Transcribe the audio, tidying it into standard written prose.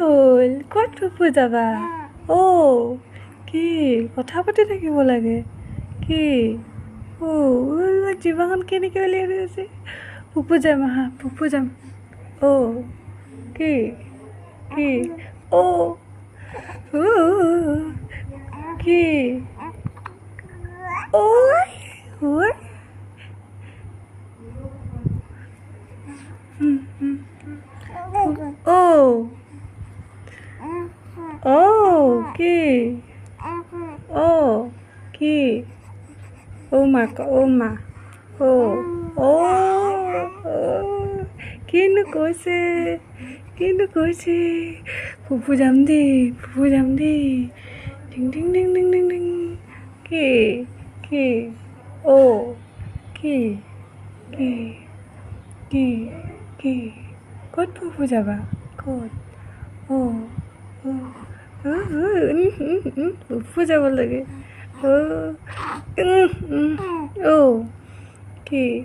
হ'ল ক'ত ফুফু যাবা অ' কি কথা পাতি থাকিব লাগে কি জিভাখন কেনেকৈ উলিয়াই আছে ফুফু যাম আহা ফুফু যাম অ' কি কি অ' কি ঐ অ' কি কি মা কিনো কৈছে ফুফু যাম দেই টিং টিং টিং টিং টিং টিং কি কি কি কি কি কি ক'ত ফুফু যাবা ক'ত ফুফু যাব লাগে কি